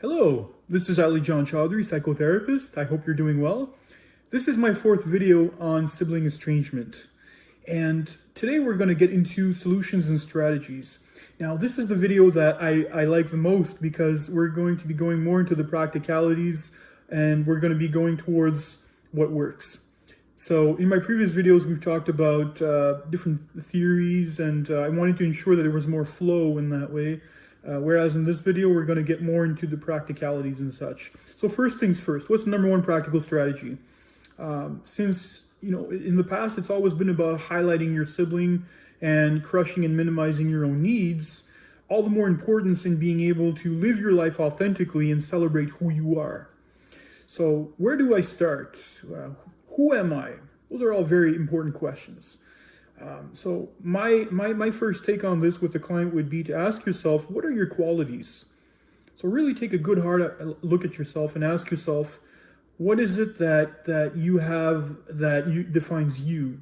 Hello, this is Ali John Chaudhry, psychotherapist. I hope you're doing well. This is my fourth video on sibling estrangement. And today we're going to get into solutions and strategies. Now, this is the video that I like the most because we're going to be going more into the practicalities and we're going to be going towards what works. So in my previous videos, we've talked about different theories, and I wanted to ensure that there was more flow in that way. Whereas in this video, we're going to get more into the practicalities and such. So first things first, what's the number one practical strategy? Since, in the past, it's always been about highlighting your sibling and crushing and minimizing your own needs, all the more importance in being able to live your life authentically and celebrate who you are. So where do I start? Who am I? Those are all very important questions. So my first take on this with the client would be to ask yourself, what are your qualities? So really take a good hard look at yourself and ask yourself, what is it that you have that defines you?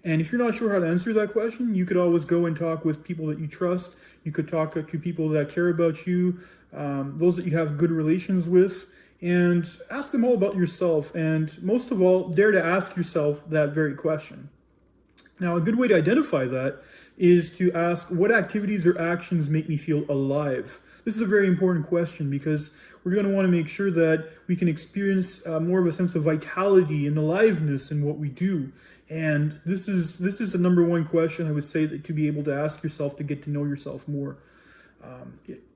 And if you're not sure how to answer that question, you could always go and talk with people that you trust. You could talk to people that care about you, those that you have good relations with, and ask them all about yourself. And most of all, dare to ask yourself that very question. Now, a good way to identify that is to ask, what activities or actions make me feel alive? This is a very important question because we're going to want to make sure that we can experience more of a sense of vitality and aliveness in what we do. And this is the number one question I would say that to be able to ask yourself to get to know yourself more.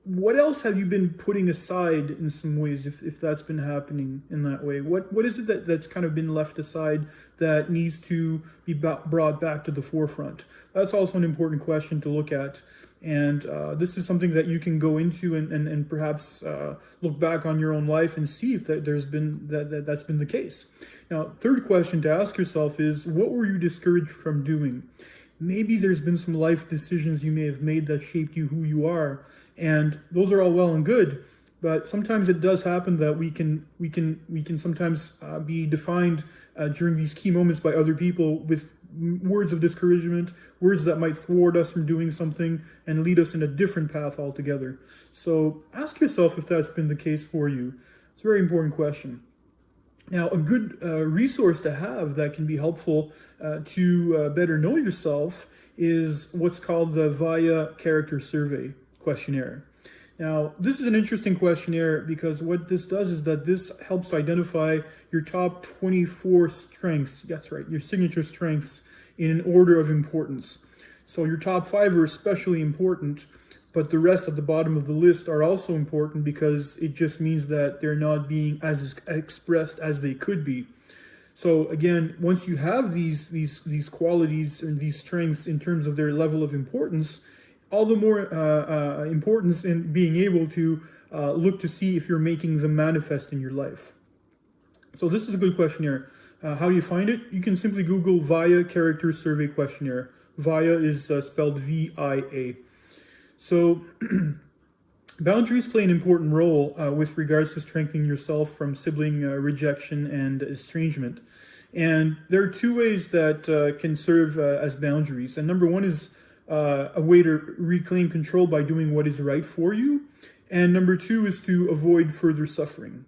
What else have you been putting aside in some ways, if that's been happening in that way? What is it that's kind of been left aside that needs to be brought back to the forefront? That's also an important question to look at. And this is something that you can go into and perhaps look back on your own life and see if that's been the case. Now, third question to ask yourself is, what were you discouraged from doing? Maybe there's been some life decisions you may have made that shaped you who you are, and those are all well and good. But sometimes it does happen that we can sometimes be defined during these key moments by other people with words of discouragement, words that might thwart us from doing something and lead us in a different path altogether. So ask yourself if that's been the case for you. It's a very important question. Now, a good resource to have that can be helpful to better know yourself is what's called the VIA Character Survey questionnaire. Now, this is an interesting questionnaire because what this does is that this helps to identify your top 24 strengths. That's right, your signature strengths in an order of importance. So your top 5 are especially important, but the rest at the bottom of the list are also important because it just means that they're not being as expressed as they could be. So again, once you have these qualities and these strengths in terms of their level of importance, all the more importance in being able to look to see if you're making them manifest in your life. So this is a good questionnaire. How do you find it? You can simply Google VIA Character Survey Questionnaire. VIA is spelled V-I-A. So boundaries play an important role with regards to strengthening yourself from sibling rejection and estrangement. And there are two ways that can serve as boundaries. And number one is a way to reclaim control by doing what is right for you. And number two is to avoid further suffering.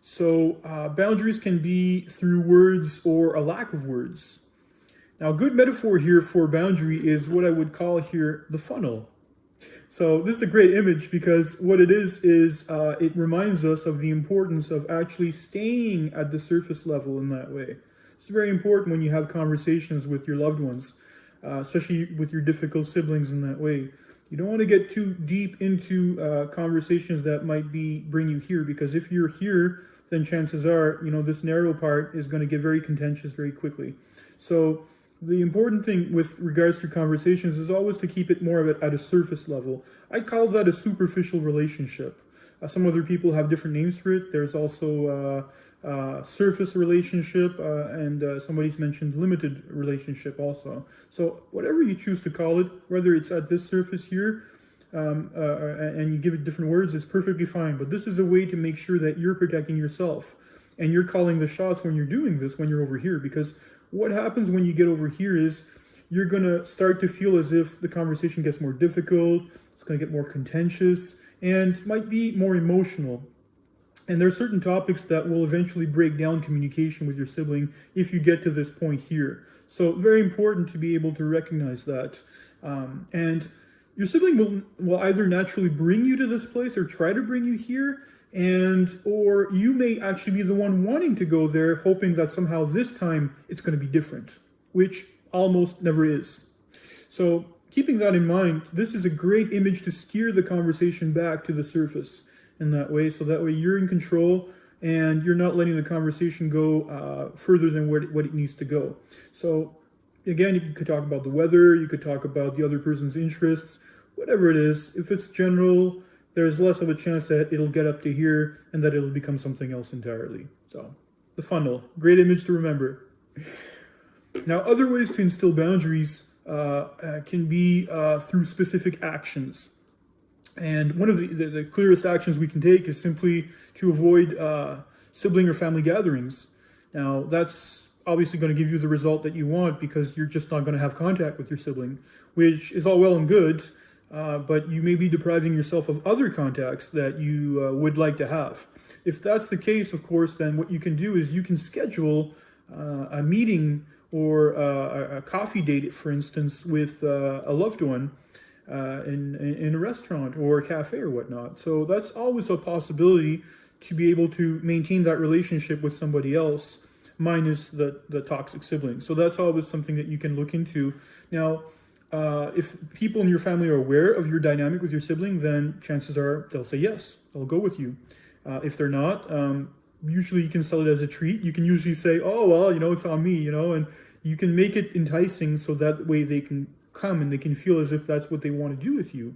So boundaries can be through words or a lack of words. Now, a good metaphor here for boundary is what I would call here the funnel. So this is a great image because what it is it reminds us of the importance of actually staying at the surface level in that way. It's very important when you have conversations with your loved ones, especially with your difficult siblings in that way. You don't want to get too deep into conversations that might bring you here, because if you're here, then chances are, this narrow part is going to get very contentious very quickly. So the important thing with regards to conversations is always to keep it more of it at a surface level. I call that a superficial relationship. Some other people have different names for it. There's also surface relationship, and somebody's mentioned limited relationship also. So whatever you choose to call it, whether it's at this surface here, and you give it different words, it's perfectly fine. But this is a way to make sure that you're protecting yourself and you're calling the shots when you're doing this, when you're over here. Because what happens when you get over here is you're going to start to feel as if the conversation gets more difficult, It's going to get more contentious and might be more emotional. And there are certain topics that will eventually break down communication with your sibling if you get to this point here. So very important to be able to recognize that. And your sibling will either naturally bring you to this place or try to bring you here, or you may actually be the one wanting to go there, hoping that somehow this time it's going to be different, which almost never is. So keeping that in mind, this is a great image to steer the conversation back to the surface in that way, so that way you're in control and you're not letting the conversation go further than what it needs to go. So again, you could talk about the weather, you could talk about the other person's interests, whatever it is. If it's general, there's less of a chance that it'll get up to here and that it'll become something else entirely. So the funnel, great image to remember. Now, other ways to instill boundaries can be through specific actions. And one of the clearest actions we can take is simply to avoid sibling or family gatherings. Now, that's obviously going to give you the result that you want because you're just not going to have contact with your sibling, which is all well and good, but you may be depriving yourself of other contacts that you would like to have. If that's the case, of course, then what you can do is you can schedule a meeting or a coffee date, for instance, with a loved one in a restaurant or a cafe or whatnot. So that's always a possibility to be able to maintain that relationship with somebody else, minus the toxic sibling. So that's always something that you can look into. Now, if people in your family are aware of your dynamic with your sibling, then chances are they'll say yes, they'll go with you. If they're not, usually you can sell it as a treat. You can usually say, oh, well, it's on me, and you can make it enticing so that way they can come and they can feel as if that's what they want to do with you.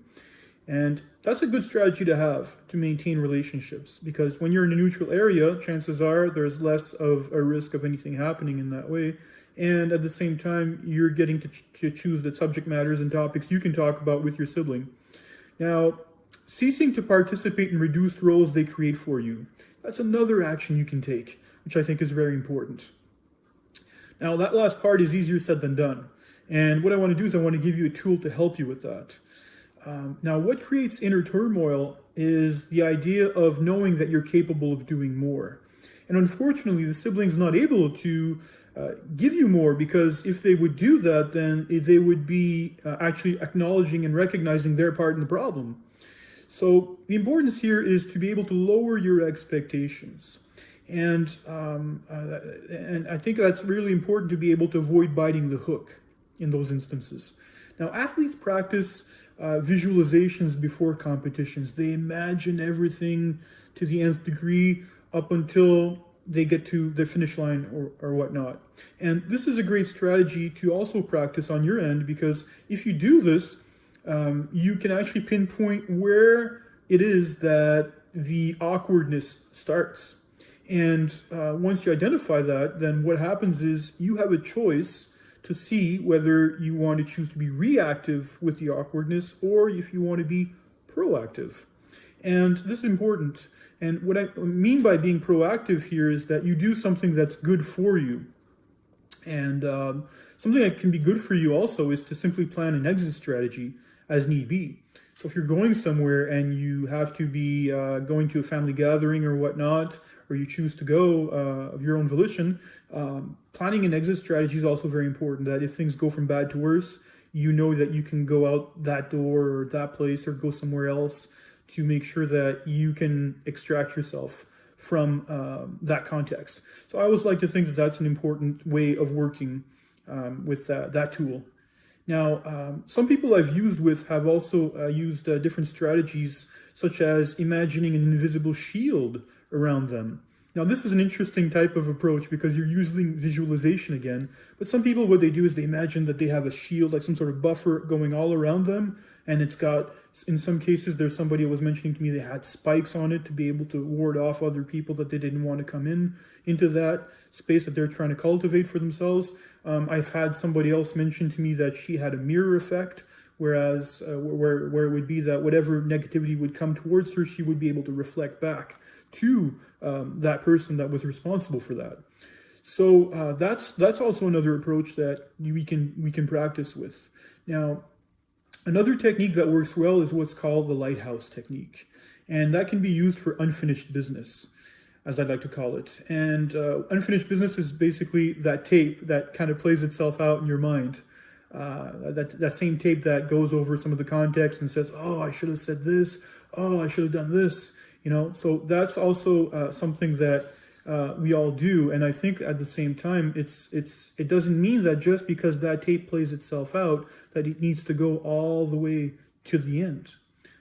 And that's a good strategy to have to maintain relationships, because when you're in a neutral area, chances are there's less of a risk of anything happening in that way. And at the same time, you're getting to choose the subject matters and topics you can talk about with your sibling. Now, ceasing to participate in reduced roles they create for you. That's another action you can take, which I think is very important. Now, that last part is easier said than done. And what I want to do is I want to give you a tool to help you with that. Now, what creates inner turmoil is the idea of knowing that you're capable of doing more. And unfortunately, the sibling's not able to give you more, because if they would do that, then they would be actually acknowledging and recognizing their part in the problem. So the importance here is to be able to lower your expectations. And I think that's really important, to be able to avoid biting the hook in those instances. Now, athletes practice visualizations before competitions. They imagine everything to the nth degree up until they get to the finish line or whatnot. And this is a great strategy to also practice on your end, because if you do this, you can actually pinpoint where it is that the awkwardness starts. And once you identify that, then what happens is you have a choice to see whether you want to choose to be reactive with the awkwardness or if you want to be proactive. And this is important. And what I mean by being proactive here is that you do something that's good for you. And something that can be good for you also is to simply plan an exit strategy as need be. So if you're going somewhere and you have to be going to a family gathering or whatnot, or you choose to go of your own volition, planning an exit strategy is also very important, that if things go from bad to worse, you know that you can go out that door or that place or go somewhere else to make sure that you can extract yourself from that context. So I always like to think that that's an important way of working with that tool. Now, some people I've used with have also used different strategies, such as imagining an invisible shield around them. Now, this is an interesting type of approach because you're using visualization again, but some people, what they do is they imagine that they have a shield, like some sort of buffer going all around them, and it's got, in some cases, there's somebody who was mentioning to me they had spikes on it to be able to ward off other people that they didn't want to come into that space that they're trying to cultivate for themselves. I've had somebody else mention to me that she had a mirror effect, whereas where it would be that whatever negativity would come towards her, she would be able to reflect back to that person that was responsible for that. So that's also another approach that we can practice with. Now, Another technique that works well is what's called the Lighthouse Technique. And that can be used for unfinished business, as I like to call it. And unfinished business is basically that tape that kind of plays itself out in your mind. That same tape that goes over some of the context and says, oh, I should have said this. Oh, I should have done this. So that's also something that we all do. And I think at the same time, it doesn't mean that just because that tape plays itself out, that it needs to go all the way to the end.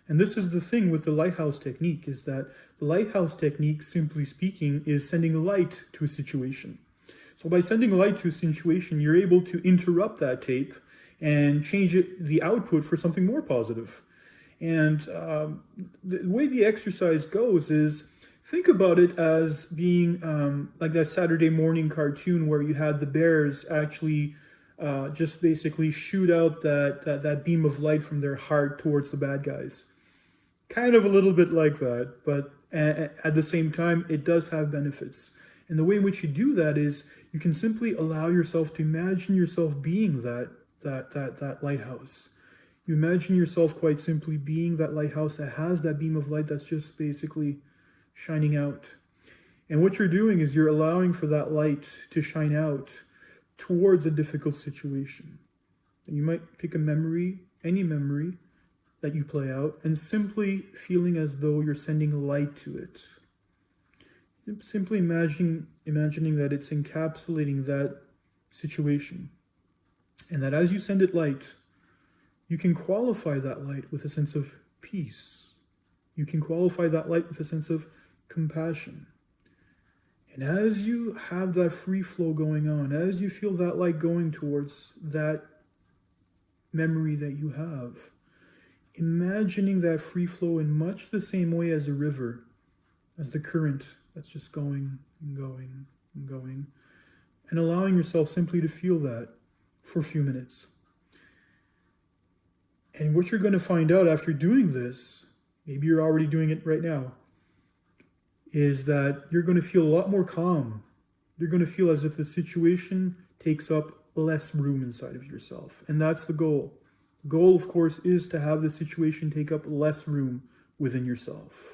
And this is the thing with the Lighthouse Technique, is that the Lighthouse Technique, simply speaking, is sending light to a situation. So by sending light to a situation, you're able to interrupt that tape and change the output for something more positive. And the way the exercise goes is, think about it as being like that Saturday morning cartoon where you had the bears actually just basically shoot out that beam of light from their heart towards the bad guys. Kind of a little bit like that, but at the same time, it does have benefits. And the way in which you do that is you can simply allow yourself to imagine yourself being that lighthouse. You imagine yourself quite simply being that lighthouse that has that beam of light that's just basically shining out. And what you're doing is you're allowing for that light to shine out towards a difficult situation. And you might pick a memory, any memory that you play out, and simply feeling as though you're sending light to it. Simply imagining that it's encapsulating that situation. And that as you send it light, you can qualify that light with a sense of peace. You can qualify that light with a sense of compassion. And as you have that free flow going on, as you feel that light going towards that memory that you have, imagining that free flow in much the same way as a river, as the current that's just going and going and going, and allowing yourself simply to feel that for a few minutes. And what you're going to find out after doing this, maybe you're already doing it right now, is that you're going to feel a lot more calm. You're going to feel as if the situation takes up less room inside of yourself. And that's the goal. The goal, of course, is to have the situation take up less room within yourself.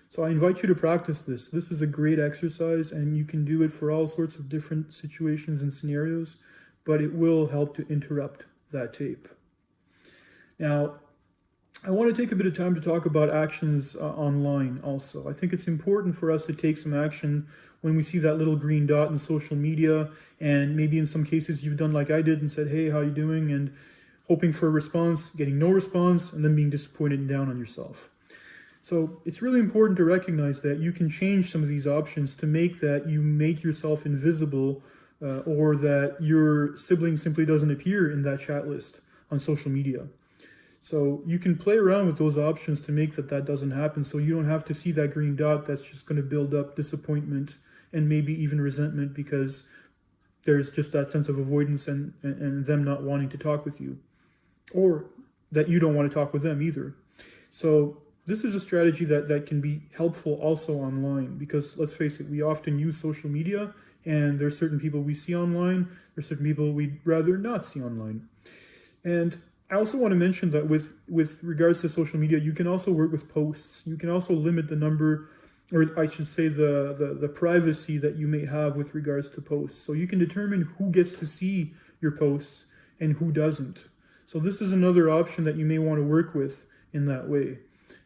So I invite you to practice this. This is a great exercise, and you can do it for all sorts of different situations and scenarios, but it will help to interrupt that tape. Now, I want to take a bit of time to talk about actions online also. I think it's important for us to take some action when we see that little green dot in social media, and maybe in some cases you've done like I did and said, hey, how you doing? And hoping for a response, getting no response, and then being disappointed and down on yourself. So it's really important to recognize that you can change some of these options to make that you make yourself invisible, or that your sibling simply doesn't appear in that chat list on social media. So you can play around with those options to make that doesn't happen, so you don't have to see that green dot that's just going to build up disappointment and maybe even resentment because there's just that sense of avoidance and them not wanting to talk with you, or that you don't want to talk with them either. So this is a strategy that can be helpful also online, because let's face it, we often use social media, and there's certain people we see online, there's certain people we'd rather not see online. And I also want to mention that with regards to social media, you can also work with posts. You can also limit the number, or I should say the privacy that you may have with regards to posts. So you can determine who gets to see your posts and who doesn't. So this is another option that you may want to work with in that way.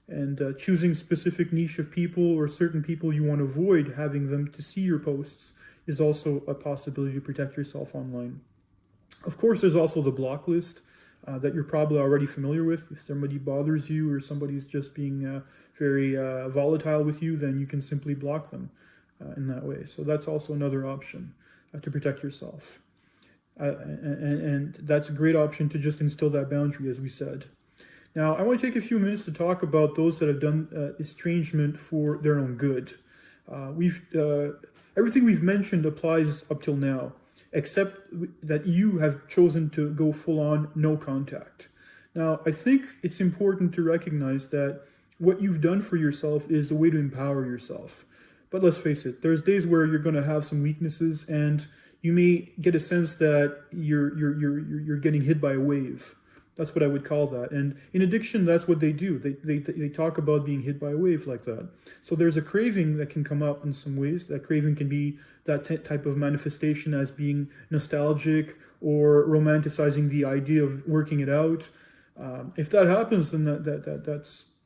And choosing specific niche of people or certain people you want to avoid having them to see your posts is also a possibility to protect yourself online. Of course, there's also the block list that you're probably already familiar with. If somebody bothers you or somebody's just being very volatile with you, then you can simply block them in that way. So that's also another option to protect yourself. And that's a great option to just instill that boundary, as we said. Now, I want to take a few minutes to talk about those that have done estrangement for their own good. Everything we've mentioned applies up till now, except that you have chosen to go full-on no contact. Now, I think it's important to recognize that what you've done for yourself is a way to empower yourself. But let's face it, there's days where you're going to have some weaknesses, and you may get a sense that you're getting hit by a wave. That's what I would call that. And in addiction, that's what they do. They talk about being hit by a wave like that. So there's a craving that can come up in some ways. That craving can be that type of manifestation as being nostalgic or romanticizing the idea of working it out. If that happens, then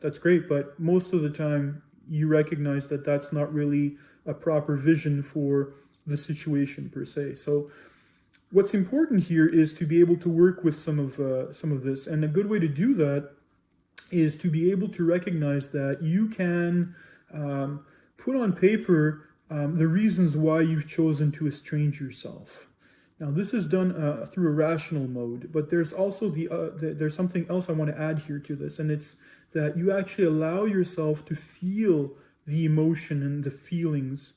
that's great. But most of the time, you recognize that that's not really a proper vision for the situation per se. So what's important here is to be able to work with some of this, and a good way to do that is to be able to recognize that you can put on paper the reasons why you've chosen to estrange yourself. Now, this is done through a rational mode, but there's also there's something else I want to add here to this, and it's that you actually allow yourself to feel the emotion and the feelings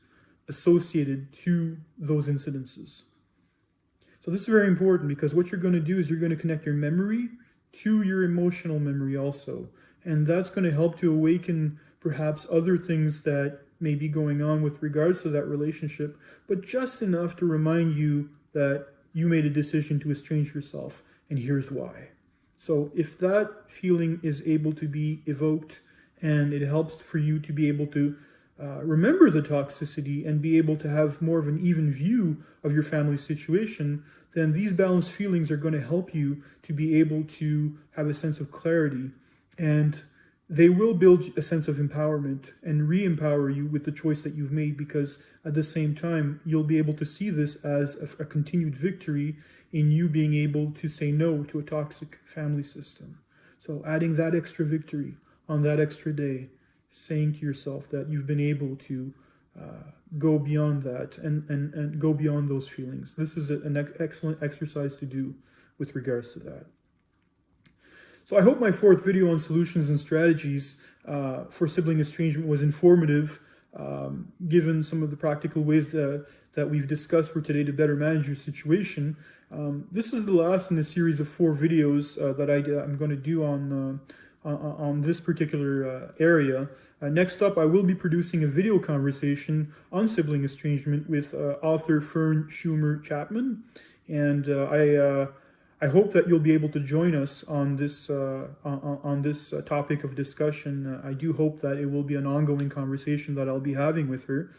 associated to those incidences. So this is very important, because what you're going to do is you're going to connect your memory to your emotional memory also. And that's going to help to awaken perhaps other things that may be going on with regards to that relationship, but just enough to remind you that you made a decision to estrange yourself, and here's why. So if that feeling is able to be evoked, and it helps for you to be able to remember the toxicity and be able to have more of an even view of your family situation, then these balanced feelings are going to help you to be able to have a sense of clarity, and they will build a sense of empowerment and re-empower you with the choice that you've made, because at the same time, you'll be able to see this as a continued victory in you being able to say no to a toxic family system. So adding that extra victory on that extra day, saying to yourself that you've been able to go beyond that and go beyond those feelings. This is an excellent exercise to do with regards to that. So I hope my fourth video on solutions and strategies for sibling estrangement was informative, given some of the practical ways that we've discussed for today to better manage your situation. This is the last in a series of 4 videos that I'm going to do on this particular area. Next up, I will be producing a video conversation on sibling estrangement with author Fern Schumer Chapman, and I hope that you'll be able to join us on this topic of discussion. I do hope that it will be an ongoing conversation that I'll be having with her.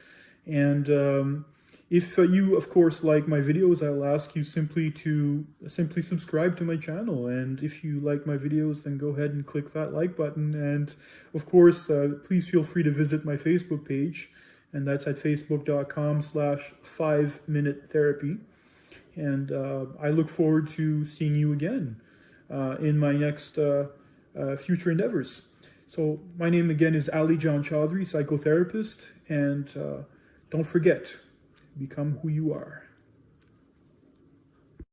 And if you, of course, like my videos, I'll ask you simply subscribe to my channel. And if you like my videos, then go ahead and click that like button. And of course, please feel free to visit my Facebook page, and that's at facebook.com/5minute-therapy. And I look forward to seeing you again in my next future endeavors. So my name again is Ali John Chaudhry, psychotherapist, and don't forget, become who you are.